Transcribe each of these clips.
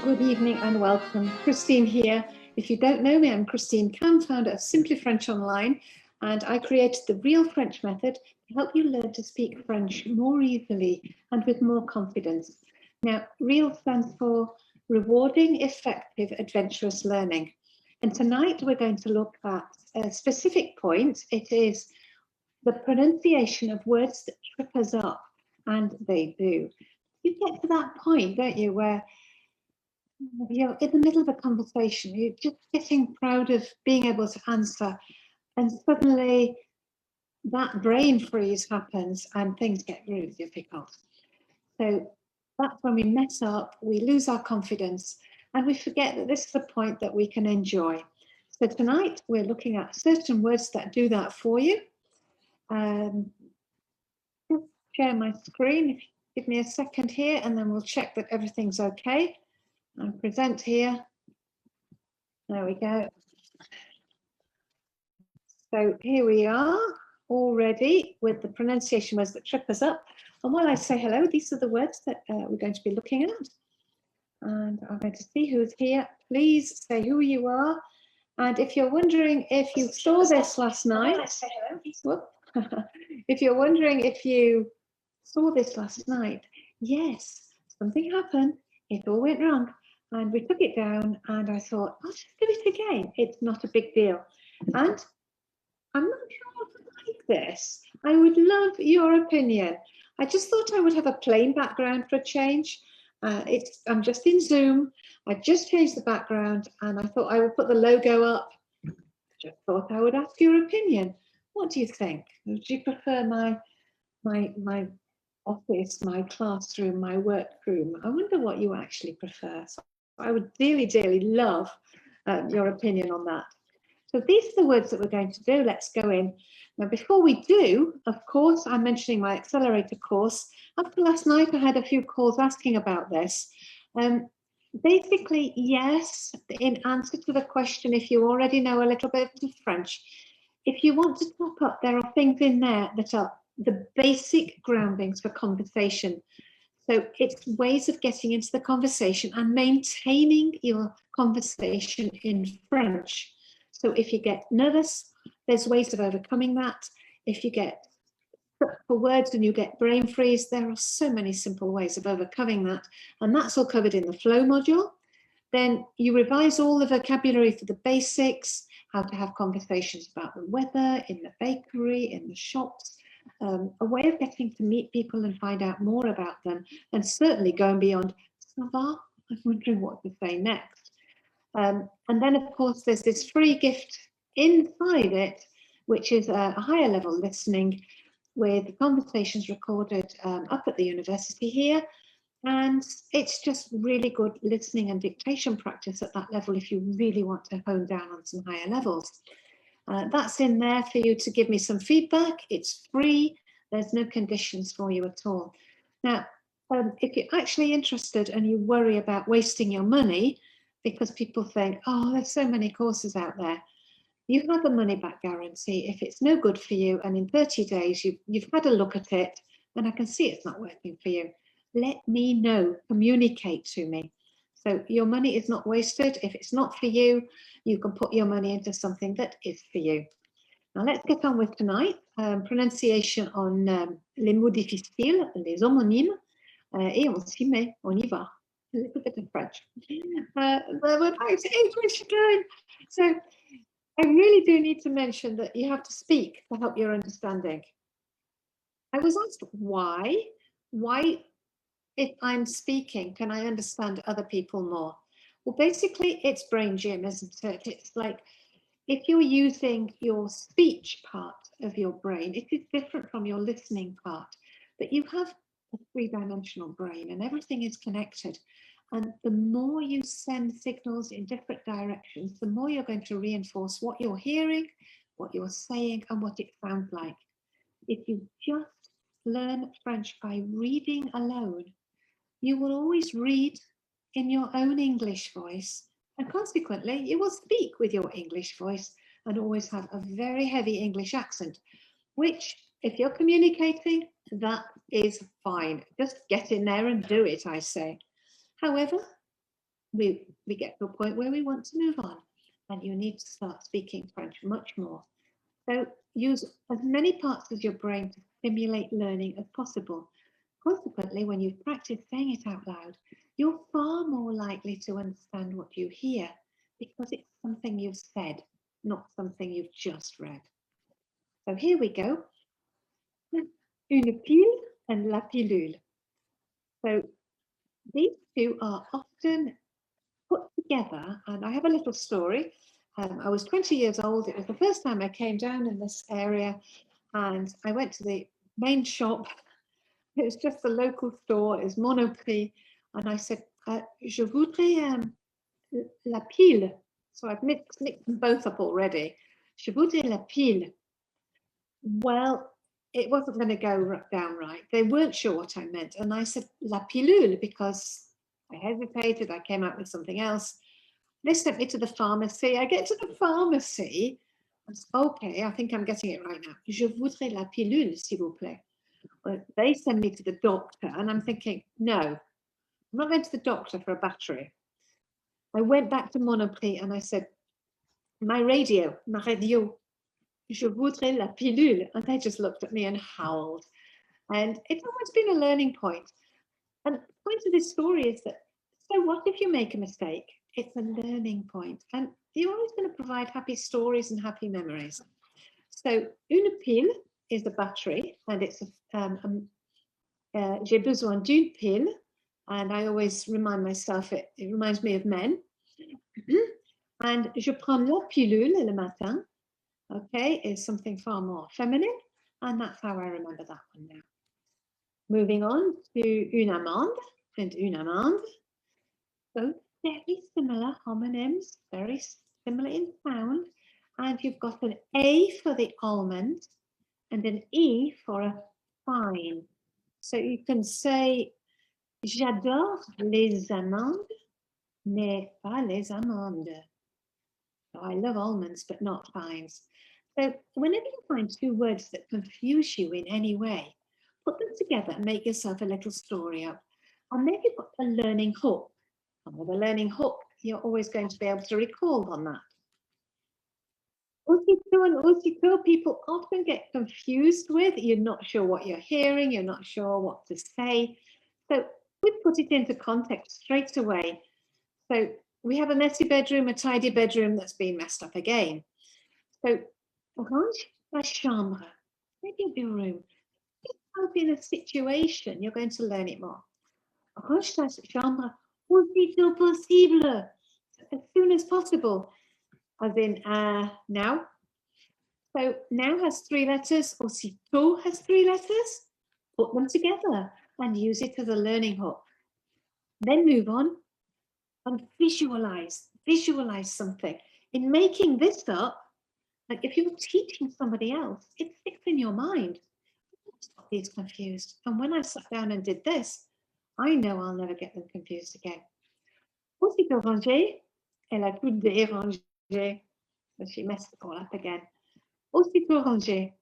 Good evening and welcome. Christine here. If you don't know me, I'm Christine Cam, founder of Simply French Online, and I created the Real French Method to help you learn to speak French more easily and with more confidence. Now, Real stands for Rewarding, Effective, Adventurous Learning. And tonight we're going to look at a specific point. It is the pronunciation of words that trip us up, and they do. You get to that point, don't you, where you're in the middle of a conversation, you're just getting proud of being able to answer, and suddenly that brain freeze happens and things get really difficult. So that's when we mess up, we lose our confidence, and we forget that this is a point that we can enjoy. So tonight we're looking at certain words that do that for you. Just share my screen. If you give me a second here, and then we'll check that everything's okay. And present here. There we go. So here we are already with the pronunciation words that trip us up. And while I say hello, these are the words that we're going to be looking at. And I'm going to see who's here. Please say who you are. And if you're wondering if you saw this last night, if you're wondering if you saw this last night, yes, something happened. It all went wrong. And we took it down, and I thought, I'll just do it again. It's not a big deal. And I'm not sure I like this. I would love your opinion. I just thought I would have a plain background for a change. I'm just in Zoom. I just changed the background, and I thought I would put the logo up. Just thought I would ask your opinion. What do you think? Would you prefer my office, my classroom, my workroom? I wonder what you actually prefer. So I would dearly, dearly love your opinion on that. So these are the words that we're going to do. Let's go in. Now, before we do, of course, I'm mentioning my Accelerator course. After last night, I had a few calls asking about this. Basically, yes, in answer to the question, if you already know a little bit of French, if you want to top up, there are things in there that are the basic groundings for conversation. So it's ways of getting into the conversation and maintaining your conversation in French. So if you get nervous, there's ways of overcoming that. If you get stuck for words and you get brain freeze, there are so many simple ways of overcoming that. And that's all covered in the flow module. Then you revise all the vocabulary for the basics, how to have conversations about the weather, in the bakery, in the shops, a way of getting to meet people and find out more about them, and certainly going beyond, ça va? I'm wondering what to say next. And then, of course, there's this free gift inside it, which is a higher level listening with conversations recorded up at the university here. And it's just really good listening and dictation practice at that level if you really want to hone down on some higher levels. That's in there for you to give me some feedback. It's free. There's no conditions for you at all. Now, if you're actually interested and you worry about wasting your money because people think, oh, there's so many courses out there, you have a money back guarantee. If it's no good for you and in 30 days you've had a look at it and I can see it's not working for you, let me know, communicate to me. So your money is not wasted. If it's not for you, you can put your money into something that is for you. Now let's get on with tonight. Prononciation on les mots difficiles, les homonymes, et on s'y met, on y va. A little bit of French. We're back to English again. So I really do need to mention that you have to speak to help your understanding. I was asked why if I'm speaking, can I understand other people more? Well, basically, it's brain gym, isn't it? It's like if you're using your speech part of your brain, it is different from your listening part, but you have a three-dimensional brain and everything is connected. And the more you send signals in different directions, the more you're going to reinforce what you're hearing, what you're saying, and what it sounds like. If you just learn French by reading alone, you will always read in your own English voice, and consequently, you will speak with your English voice and always have a very heavy English accent, which, if you're communicating, that is fine. Just get in there and do it, I say. However, we get to a point where we want to move on, and you need to start speaking French much more. So use as many parts of your brain to stimulate learning as possible. Consequently, when you practice saying it out loud, you're far more likely to understand what you hear because it's something you've said, not something you've just read. So here we go. Une pile and la pillule. So these two are often put together, and I have a little story. I was 20 years old. It was the first time I came down in this area, and I went to the main shop. It was just a local store, it was Monoprix, and I said, je voudrais la pile. So I've mixed them both up already. Je voudrais la pile. Well, it wasn't going to go down right. They weren't sure what I meant. And I said la pillule because I hesitated. I came out with something else. They sent me to the pharmacy. I get to the pharmacy. I said, okay, I think I'm getting it right now. Je voudrais la pillule, s'il vous plaît. Well, they send me to the doctor, and I'm thinking, no, I'm not going to the doctor for a battery. I went back to Monoprix and I said, ma radio, je voudrais la pillule. And they just looked at me and howled. And it's always been a learning point. And the point of this story is that, so what if you make a mistake? It's a learning point. And you're always going to provide happy stories and happy memories. So une pile is a battery, and it's j'ai besoin d'une pile, and I always remind myself it reminds me of men. And je prends la pilule le matin, okay, is something far more feminine, and that's how I remember that one now. Moving on to Unamond and Unamond. Both very similar homonyms, very similar in sound, and you've got an A for the almond and an E for a fine. So you can say, j'adore les amandes, mais pas les amandes. So I love almonds, but not fines. So whenever you find two words that confuse you in any way, put them together and make yourself a little story up. And then you've got a learning hook. And with a learning hook, you're always going to be able to recall on that. Aussitôt and aussitôt, people often get confused with. You're not sure what you're hearing, you're not sure what to say. So we put it into context straight away. So we have a messy bedroom, a tidy bedroom that's been messed up again. So range ta chambre, maybe your room. Help in a situation, you're going to learn it more. Range ta chambre aussitôt possible, as soon as possible, as in now. So now has 3 letters, aussitôt has 3 letters. Put them together and use it as a learning hook. Then move on and visualize something. In making this up, like if you're teaching somebody else, it sticks in your mind. Stop these confused. And when I sat down and did this, I know I'll never get them confused again. Aussitôt rangé, elle a tout dérangé. So she messed it all up again. Aussitôt rangé.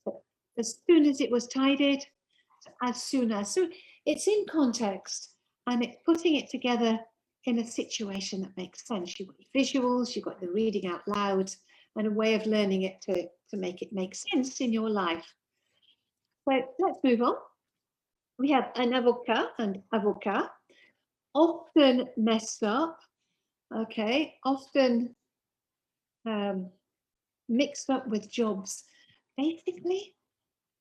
So as soon as it was tidied, as soon as. So it's in context and it's putting it together in a situation that makes sense. You've got visuals, you've got the reading out loud, and a way of learning it to make it make sense in your life. So let's move on. We have an avocat and avocat, often messed up, okay, often mixed up with jobs. Basically,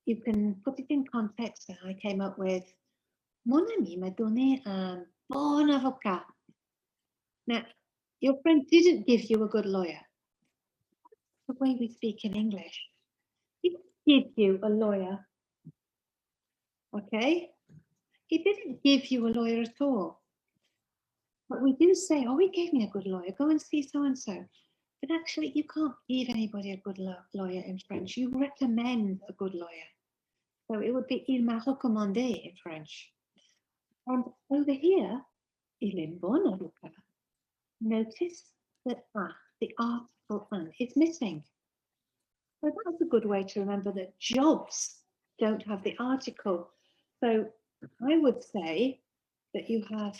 you can put it in context. And I came up with, mon ami m'a donné un bon avocat. Now, your friend didn't give you a good lawyer. The way we speak in English. He didn't give you a lawyer. Okay? He didn't give you a lawyer at all. But we do say, oh, he gave me a good lawyer. Go and see so-and-so. But actually, you can't give anybody a good lawyer in French. You recommend a good lawyer. So it would be il m'a recommandé in French. And over here, il est bon avocat. Notice that the article un is missing. So that's a good way to remember that jobs don't have the article. So I would say that you have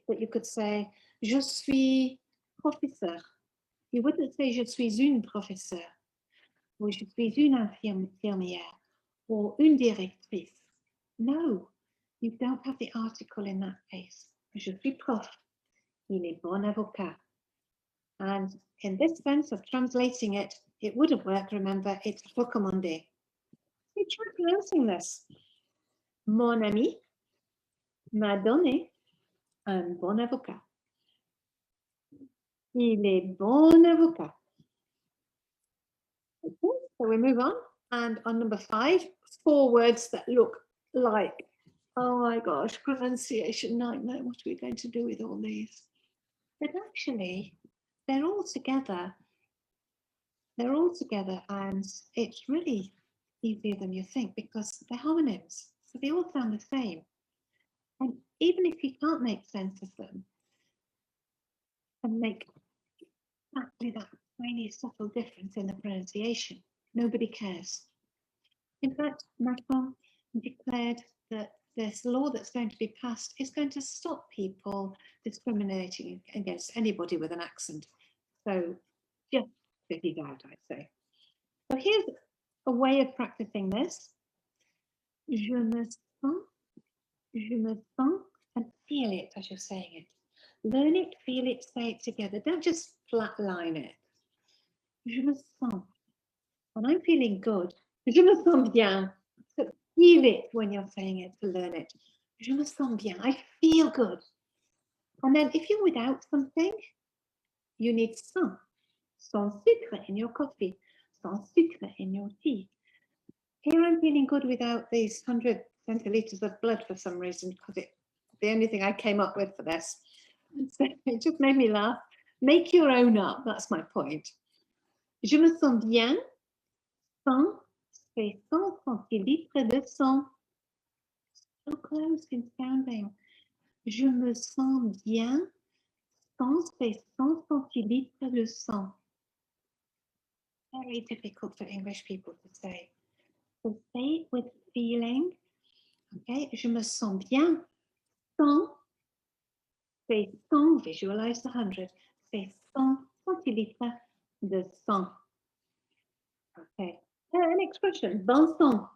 but you could say, je suis professeur. You wouldn't say, je suis une professeure, or je suis une infirmière, or une directrice. No, you don't have the article in that case. Je suis prof. Il est bon avocat. And in this sense of translating it, it wouldn't work. Remember, it's recommandé. So try pronouncing this. Mon ami m'a donné un bon avocat. Il est bon avocat. Okay, so we move on. And on number 5, 4 words that look like, oh my gosh, pronunciation nightmare. What are we going to do with all these? But actually, they're all together. They're all together, and it's really easier than you think because they're homonyms. So they all sound the same. And even if you can't make sense of them and make exactly that tiny subtle difference in the pronunciation, nobody cares. In fact, Macron declared that this law that's going to be passed is going to stop people discriminating against anybody with an accent. So just fit it out, I'd say. So here's a way of practicing this. Je me sens, and feel it as you're saying it. Learn it, feel it, say it together. Don't just flatline it. Je me sens. When I'm feeling good, je me sens bien. So feel it when you're saying it to learn it. Je me sens bien. I feel good. And then if you're without something, you need sans. Sans sucre in your coffee. Sans sucre in your tea. Here I'm feeling good without these 100 centiliters of blood for some reason, because it's the only thing I came up with for this. So it just made me laugh. Make your own up, that's my point. Je me sens bien sans, c'est 100 centilitres de sang. So close in sounding. Je me sens bien sans, c'est 100 centilitres de sang. Very difficult for English people to say. So say it with feeling. Okay, je me sens bien sans, c'est 100, visualize the 100, c'est 100 centilitres de sang. Okay, an expression, bon sang.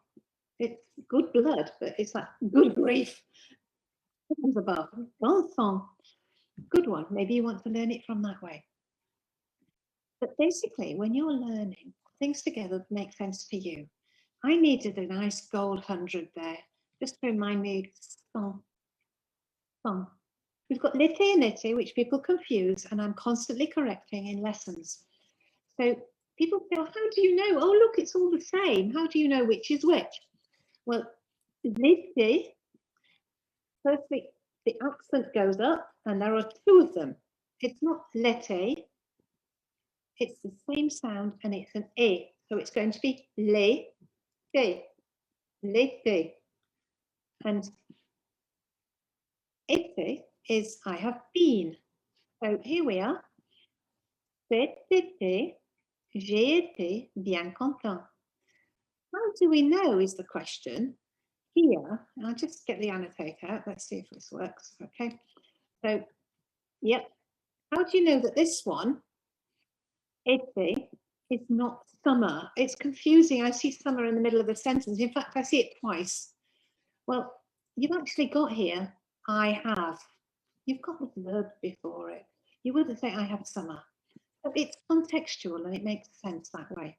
It's good blood, but it's like good grief. It comes above, bon sang. Good one, maybe you want to learn it from that way. But basically, when you're learning things together that make sense to you, I needed a nice gold 100 there, just to remind me, sang, sang. We've got l'été and été, which people confuse, and I'm constantly correcting in lessons. So people say, oh, how do you know? Oh, look, it's all the same. How do you know which is which? Well, l'été, firstly, the accent goes up, and there are 2 of them. It's not l'été, it's the same sound, and it's an A. So it's going to be l'été, l'été. And été is I have been. So here we are. Cet été, j'ai été bien content. How do we know is the question. Here, I'll just get the annotator out. Let's see if this works. Okay. So, yep. How do you know that this one, été, is not summer? It's confusing. I see summer in the middle of the sentence. In fact, I see it twice. Well, you've actually got here, I have. You've got the verb before it. You wouldn't say I have summer. But it's contextual and it makes sense that way.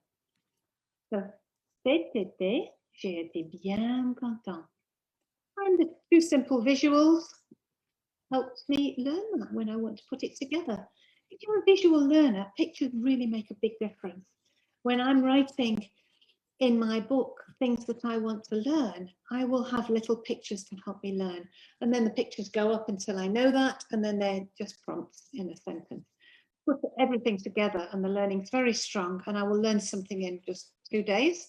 So, cet été, j'ai été bien content. And the 2 simple visuals helped me learn that when I want to put it together. If you're a visual learner, pictures really make a big difference. When I'm writing in my book things that I want to learn, I will have little pictures to help me learn. And then the pictures go up until I know that, and then they're just prompts in a sentence. Put everything together and the learning's very strong, and I will learn something in just 2 days.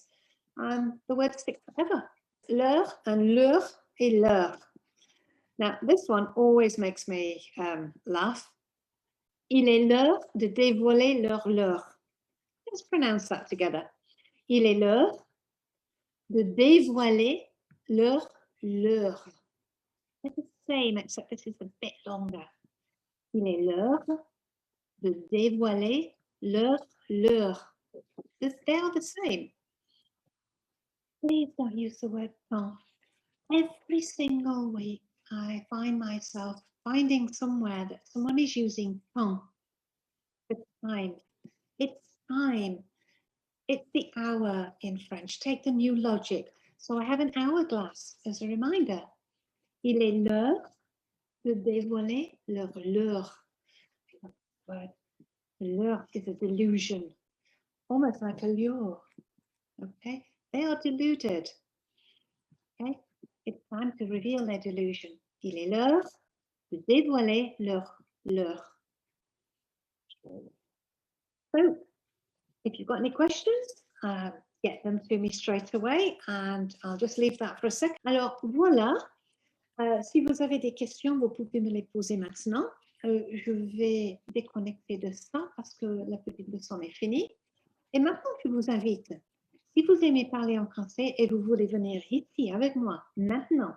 And the words stick forever. Leur and leurre et leurre. Now, this one always makes me laugh. Il est l'heure de dévoiler leur leurre. Let's pronounce that together. Il est l'heure de dévoiler leur leurre. Let us same, except this is a bit longer. Il est l'heure de dévoiler leur leurre. They are the same. Please don't use the word temps. Every single week, I find myself finding somewhere that someone is using temps for time. It's time. It's the hour in French. Take the new logic. So I have an hourglass as a reminder. Il est l'heure de dévoiler leur leurre. Word. Leurre is a delusion, almost like a lure. Okay, they are deluded. Okay, it's time to reveal their delusion. Il est l'heure de dévoiler leur leurre. So, if you've got any questions, get them to me straight away, and I'll just leave that for a second. Alors voilà, si vous avez des questions, vous pouvez me les poser maintenant. Je vais déconnecter de ça parce que la petite leçon est finie. Et maintenant, je vous invite, si vous aimez parler en français et vous voulez venir ici avec moi, maintenant,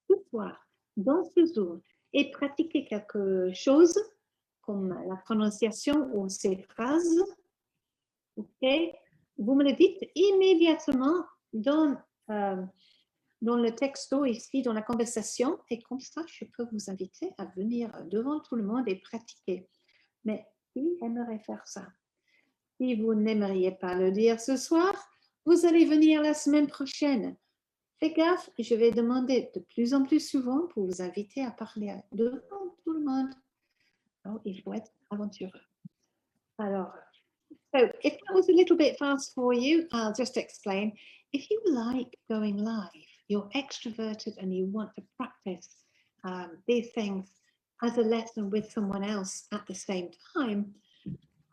ce soir, dans ce Zoom, et pratiquer quelque chose comme la prononciation ou ces phrases, ok, vous me le dites immédiatement dans le texto ici, dans la conversation, et comme ça, je peux vous inviter à venir devant tout le monde et pratiquer. Mais qui aimerait faire ça? Si vous n'aimeriez pas le dire ce soir, vous allez venir la semaine prochaine. Faites gaffe, je vais demander de plus en plus souvent pour vous inviter à parler devant tout le monde. Alors, il faut être aventureux. Alors, so if that was a little bit fast for you, I'll just explain. If you like going live, you're extroverted and you want to practice these things as a lesson with someone else at the same time,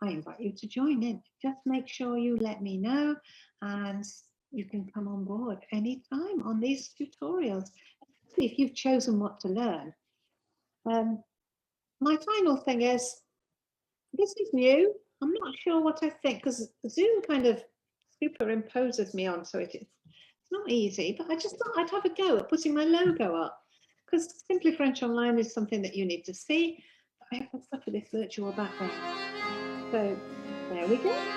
I invite you to join in. Just make sure you let me know and you can come on board anytime on these tutorials, if you've chosen what to learn. My final thing is, this is new. I'm not sure what I think because Zoom kind of superimposes me onto it. It's not easy, but I just thought I'd have a go at putting my logo up because Simply French Online is something that you need to see. I have to suffer this virtual background. So there we go.